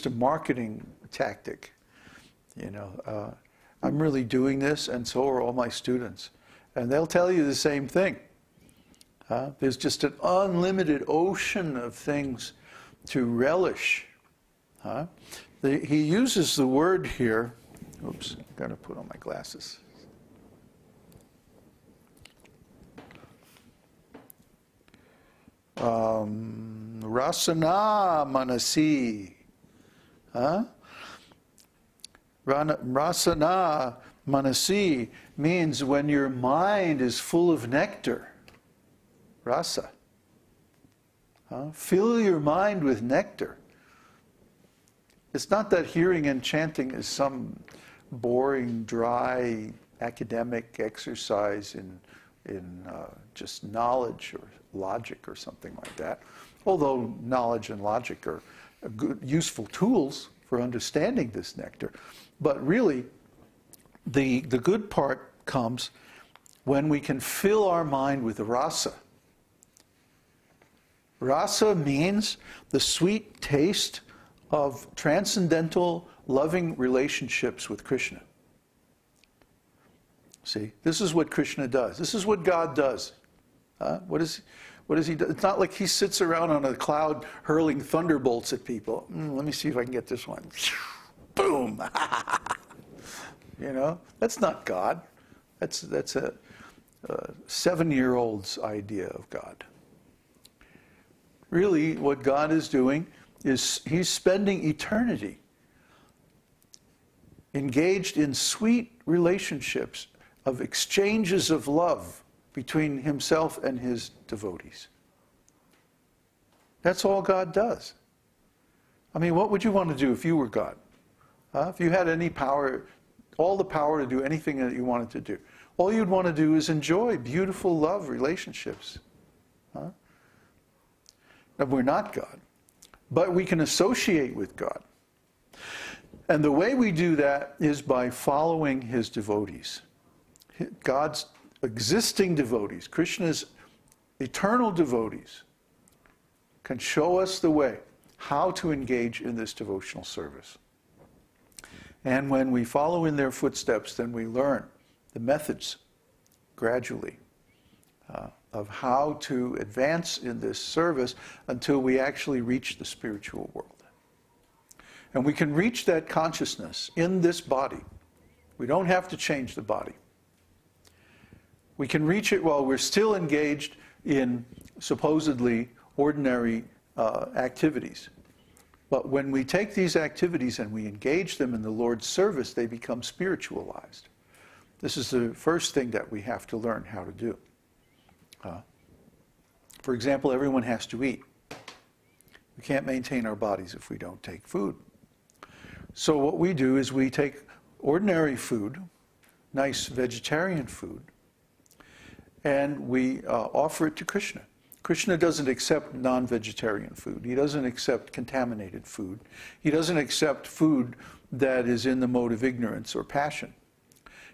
a marketing tactic. You know, I'm really doing this, and so are all my students. And they'll tell you the same thing. There's just an unlimited ocean of things to relish. He uses the word here. Oops, I've got to put on my glasses. Rasanā-manasī. Rasanā-manasī means when your mind is full of nectar. Rasa. Fill your mind with nectar. It's not that hearing and chanting is some boring, dry, academic exercise in just knowledge or logic or something like that. Although knowledge and logic are good, useful tools for understanding this nectar. But really, the good part comes when we can fill our mind with rasa. Rasa means the sweet taste of transcendental, loving relationships with Krishna. See, this is what Krishna does. This is what God does. What does he do? It's not like he sits around on a cloud hurling thunderbolts at people. Let me see if I can get this one. Boom! You know, that's not God. That's a 7-year-old's idea of God. Really, what God is doing is he's spending eternity engaged in sweet relationships of exchanges of love between himself and his devotees. That's all God does. I mean, what would you want to do if you were God? If you had any power, all the power to do anything that you wanted to do, all you'd want to do is enjoy beautiful love relationships. Now, we're not God, but we can associate with God. And the way we do that is by following his devotees. God's existing devotees, Krishna's eternal devotees, can show us the way, how to engage in this devotional service. And when we follow in their footsteps, then we learn the methods gradually of how to advance in this service until we actually reach the spiritual world. And we can reach that consciousness in this body. We don't have to change the body. We can reach it while we're still engaged in supposedly ordinary activities. But when we take these activities and we engage them in the Lord's service, they become spiritualized. This is the first thing that we have to learn how to do. For example, everyone has to eat. We can't maintain our bodies if we don't take food. So what we do is we take ordinary food, nice vegetarian food, and we offer it to Krishna. Krishna doesn't accept non-vegetarian food. He doesn't accept contaminated food. He doesn't accept food that is in the mode of ignorance or passion.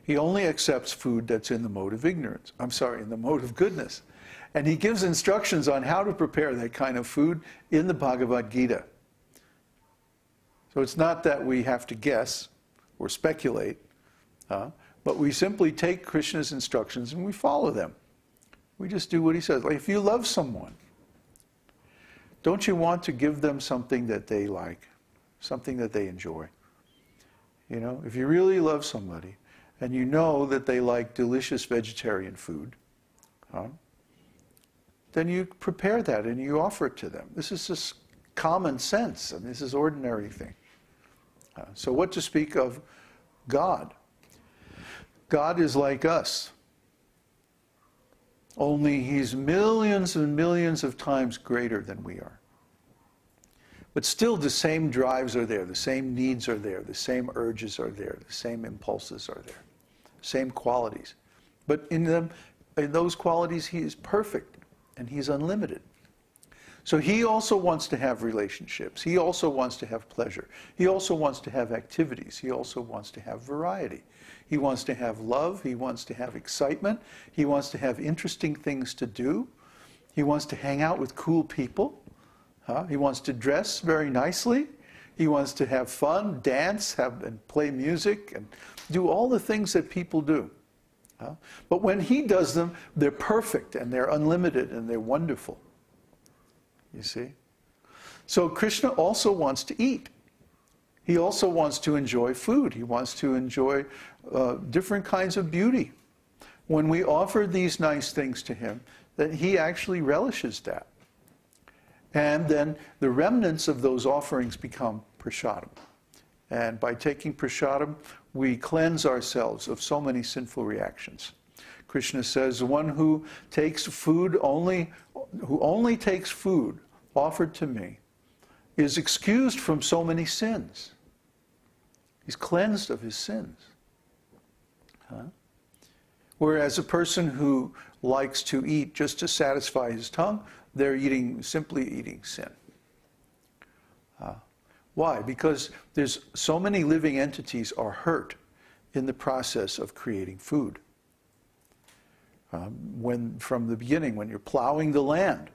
He only accepts food that's in the mode of ignorance. I'm sorry, in the mode of goodness. And he gives instructions on how to prepare that kind of food in the Bhagavad-gītā. So it's not that we have to guess or speculate, but we simply take Krishna's instructions and we follow them. We just do what he says. Like if you love someone, don't you want to give them something that they like, something that they enjoy? You know, if you really love somebody and you know that they like delicious vegetarian food, then you prepare that and you offer it to them. This is just common sense, and this is ordinary thing. So what to speak of God? God is like us, only he's millions and millions of times greater than we are. But still the same drives are there, the same needs are there, the same urges are there, the same impulses are there, same qualities. But in those qualities he is perfect and he's unlimited. So he also wants to have relationships. He also wants to have pleasure. He also wants to have activities. He also wants to have variety. He wants to have love. He wants to have excitement. He wants to have interesting things to do. He wants to hang out with cool people. He wants to dress very nicely. He wants to have fun, dance, and play music, and do all the things that people do. But when he does them, they're perfect, and they're unlimited, and they're wonderful. You see? So Krishna also wants to eat. He also wants to enjoy food. He wants to enjoy different kinds of beauty. When we offer these nice things to him, then he actually relishes that. And then the remnants of those offerings become prasadam. And by taking prasadam, we cleanse ourselves of so many sinful reactions. Krishna says, the one who takes food who only takes food offered to me is excused from so many sins. He's cleansed of his sins. Whereas a person who likes to eat just to satisfy his tongue, they're simply eating sin. Why? Because there's so many living entities are hurt in the process of creating food. From the beginning, when you're plowing the land,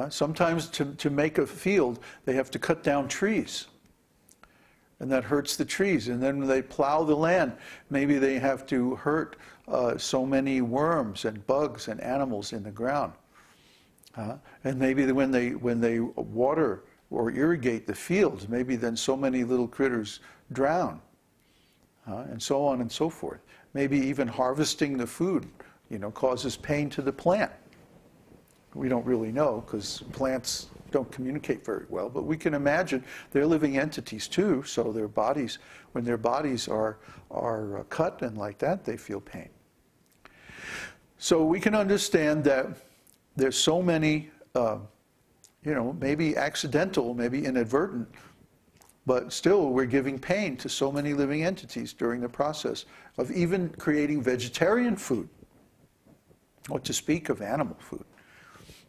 sometimes to make a field, they have to cut down trees. And that hurts the trees. And then when they plow the land, maybe they have to hurt so many worms and bugs and animals in the ground. And maybe when they water or irrigate the fields, maybe then so many little critters drown, and so on and so forth. Maybe even harvesting the food, causes pain to the plant. We don't really know because plants don't communicate very well, but we can imagine they're living entities too, so their bodies, when their bodies are cut and like that, they feel pain. So we can understand that there's so many maybe accidental, maybe inadvertent, but still we're giving pain to so many living entities during the process of even creating vegetarian food, or to speak of animal food.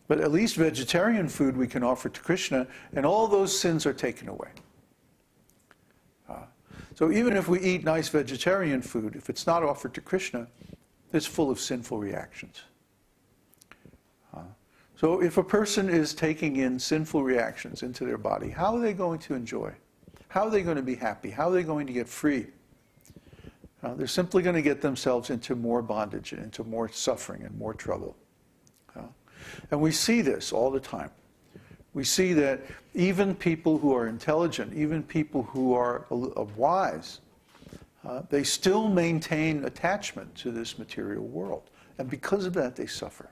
But at least vegetarian food we can offer to Krishna, and all those sins are taken away. So even if we eat nice vegetarian food, if it's not offered to Krishna, it's full of sinful reactions. So if a person is taking in sinful reactions into their body, how are they going to enjoy? How are they going to be happy? How are they going to get free? They're simply going to get themselves into more bondage, and into more suffering and more trouble. And we see this all the time. We see that even people who are intelligent, even people who are wise, they still maintain attachment to this material world. And because of that, they suffer.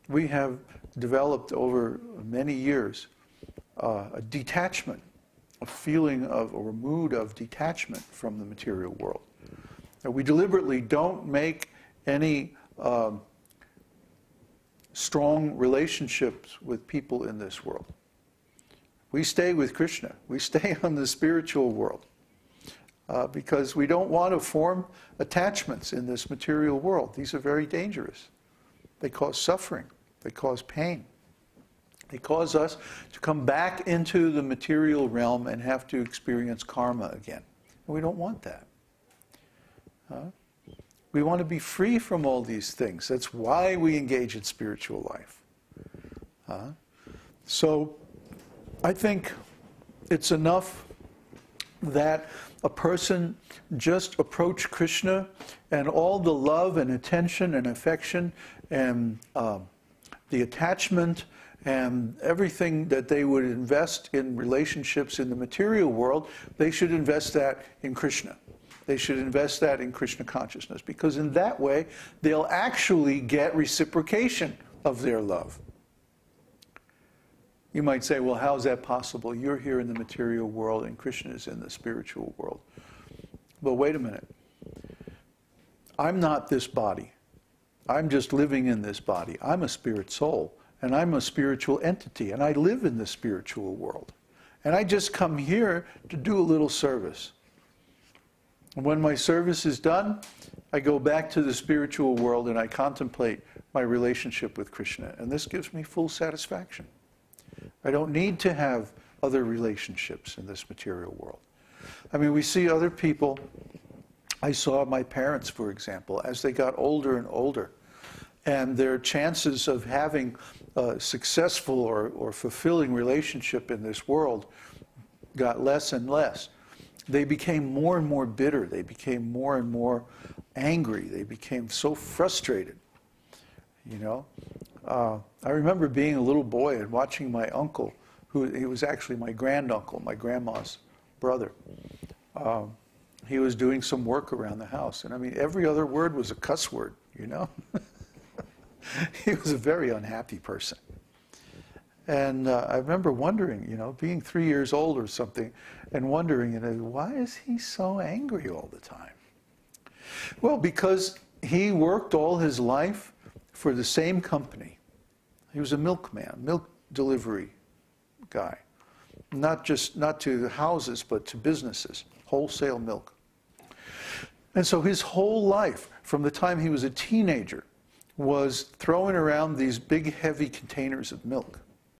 We have developed over many years a detachment, a feeling of, or a mood of detachment from the material world. And we deliberately don't make any strong relationships with people in this world. We stay with Krishna. We stay on the spiritual world because we don't want to form attachments in this material world. These are very dangerous. They cause suffering. They cause pain. They cause us to come back into the material realm and have to experience karma again. And we don't want that. We want to be free from all these things. That's why we engage in spiritual life. So I think it's enough that a person just approach Krishna, and all the love and attention and affection and the attachment and everything that they would invest in relationships in the material world, they should invest that in Krishna. They should invest that in Krishna consciousness, because in that way they'll actually get reciprocation of their love. You might say, well, how is that possible? You're here in the material world and Krishna is in the spiritual world. But wait a minute. I'm not this body. I'm just living in this body. I'm a spirit soul, and I'm a spiritual entity, and I live in the spiritual world. And I just come here to do a little service. And when my service is done, I go back to the spiritual world and I contemplate my relationship with Krishna. And this gives me full satisfaction. I don't need to have other relationships in this material world. I mean, we see other people. I saw my parents, for example, as they got older and older, and their chances of having successful or fulfilling relationship in this world got less and less, they became more and more bitter. They became more and more angry. They became so frustrated, you know. I remember being a little boy and watching my uncle, he was actually my granduncle, my grandma's brother. He was doing some work around the house. And I mean, every other word was a cuss word, you know. He was a very unhappy person. And I remember wondering, you know, being 3 years old or something, and wondering, you know, why is he so angry all the time? Well, because he worked all his life for the same company. He was a milkman, milk delivery guy. Not to houses, but to businesses, wholesale milk. And so his whole life, from the time he was a teenager, was throwing around these big, heavy containers of milk.